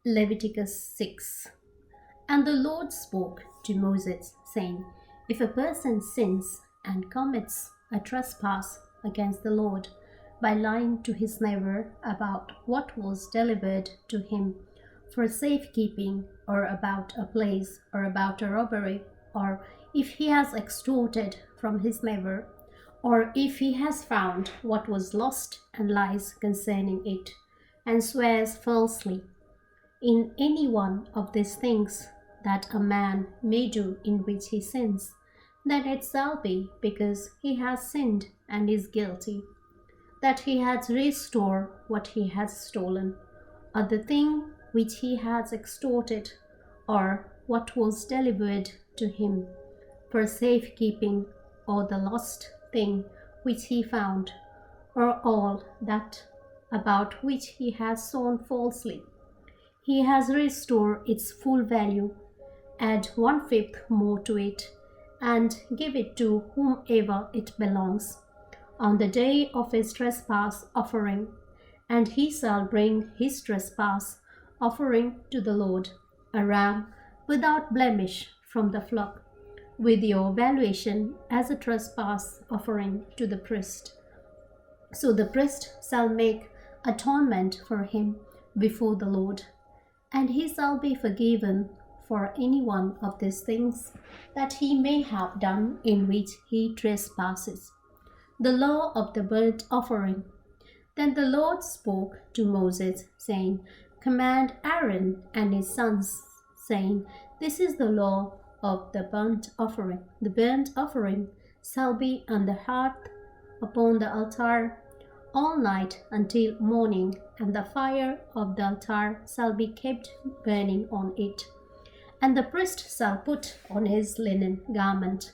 Leviticus 6. And the Lord spoke to Moses, saying, If a person sins and commits a trespass against the Lord by lying to his neighbor about what was delivered to him for safekeeping, or about a place, or about a robbery, or if he has extorted from his neighbor, or if he has found what was lost and lies concerning it, and swears falsely, in any one of these things that a man may do in which he sins, then it shall be because he has sinned and is guilty, that he has restored what he has stolen, or the thing which he has extorted, or what was delivered to him for safekeeping, or the lost thing which he found, or all that about which he has sworn falsely. He has restored its full value, add 1/5 more to it, and give it to whomever it belongs, on the day of his trespass offering, and he shall bring his trespass offering to the Lord, a ram without blemish from the flock, with your valuation as a trespass offering to the priest. So the priest shall make atonement for him before the Lord, and he shall be forgiven for any one of these things that he may have done in which he trespasses. The law of the burnt offering. Then the Lord spoke to Moses, saying, Command Aaron and his sons, saying, This is the law of the burnt offering. The burnt offering shall be on the hearth upon the altar all night until morning, and the fire of the altar shall be kept burning on it. And the priest shall put on his linen garment,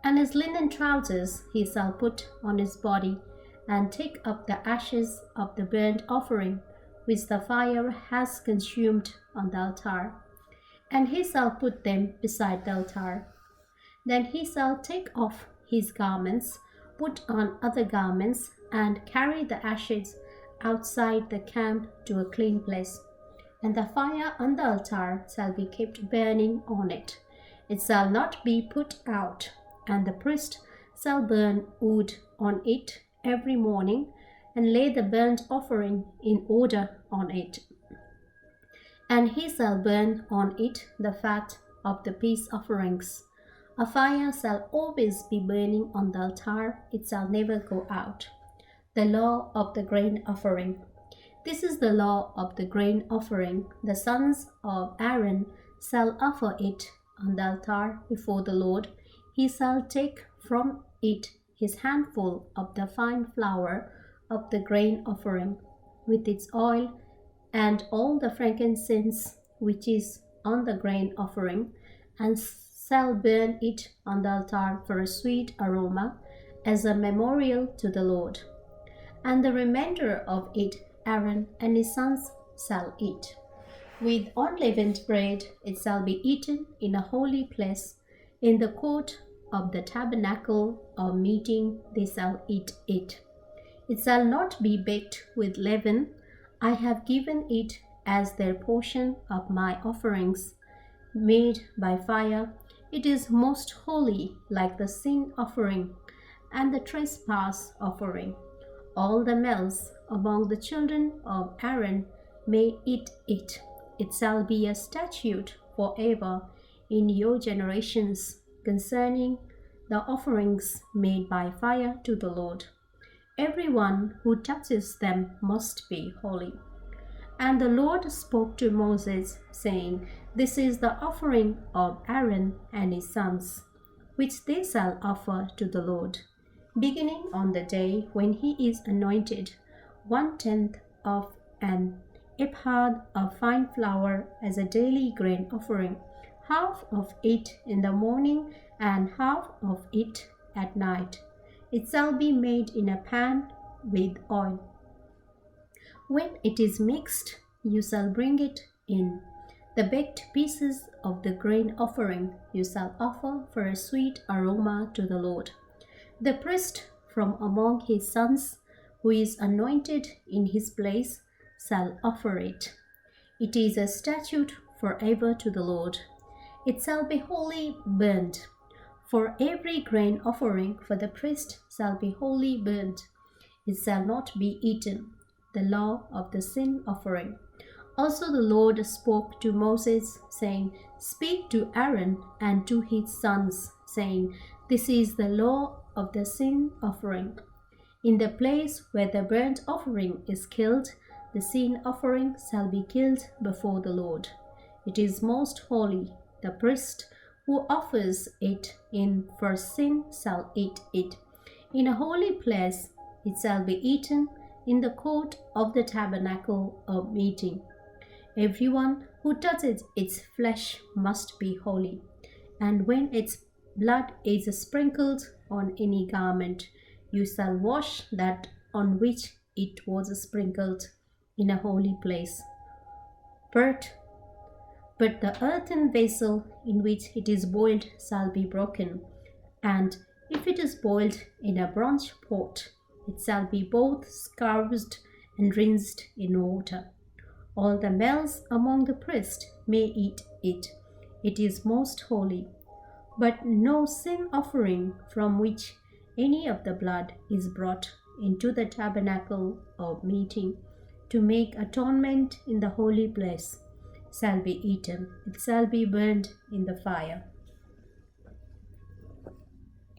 and his linen trousers he shall put on his body, and take up the ashes of the burnt offering, which the fire has consumed on the altar, and he shall put them beside the altar. Then he shall take off his garments, put on other garments, and carry the ashes outside the camp to a clean place. And the fire on the altar shall be kept burning on it. It shall not be put out, and the priest shall burn wood on it every morning, and lay the burnt offering in order on it. And he shall burn on it the fat of the peace offerings. A fire shall always be burning on the altar, it shall never go out. The law of the grain offering. This is the law of the grain offering. The sons of Aaron shall offer it on the altar before the Lord. He shall take from it his handful of the fine flour of the grain offering, with its oil, and all the frankincense which is on the grain offering, and shall burn it on the altar for a sweet aroma, as a memorial to the Lord. And the remainder of it Aaron and his sons shall eat. With unleavened bread it shall be eaten in a holy place, in the court of the tabernacle of meeting they shall eat it. It shall not be baked with leaven. I have given it as their portion of my offerings, made by fire. It is most holy, like the sin offering and the trespass offering. All the males among the children of Aaron may eat it. It shall be a statute forever in your generations concerning the offerings made by fire to the Lord. Everyone who touches them must be holy. And the Lord spoke to Moses, saying, This is the offering of Aaron and his sons, which they shall offer to the Lord, beginning on the day when he is anointed, 1/10 of an ephah of fine flour as a daily grain offering, half of it in the morning and half of it at night. It shall be made in a pan with oil. When it is mixed, you shall bring it in. The baked pieces of the grain offering you shall offer for a sweet aroma to the Lord. The priest from among his sons, who is anointed in his place, shall offer it. It is a statute forever to the Lord. It shall be wholly burnt. For every grain offering for the priest shall be wholly burnt. It shall not be eaten. The law of the sin offering. Also the Lord spoke to Moses, saying, Speak to Aaron and to his sons, saying, This is the law of the sin offering. In the place where the burnt offering is killed, the sin offering shall be killed before the Lord. It is most holy. The priest who offers it in for sin shall eat it. In a holy place it shall be eaten in the court of the tabernacle of meeting. Everyone who touches its flesh must be holy, and when its blood is sprinkled on any garment, you shall wash that on which it was sprinkled in a holy place. But the earthen vessel in which it is boiled shall be broken, and if it is boiled in a bronze pot, it shall be both scourged and rinsed in water. All the males among the priests may eat it. It is most holy. But no sin offering from which any of the blood is brought into the tabernacle of meeting to make atonement in the holy place shall be eaten. It shall be burned in the fire.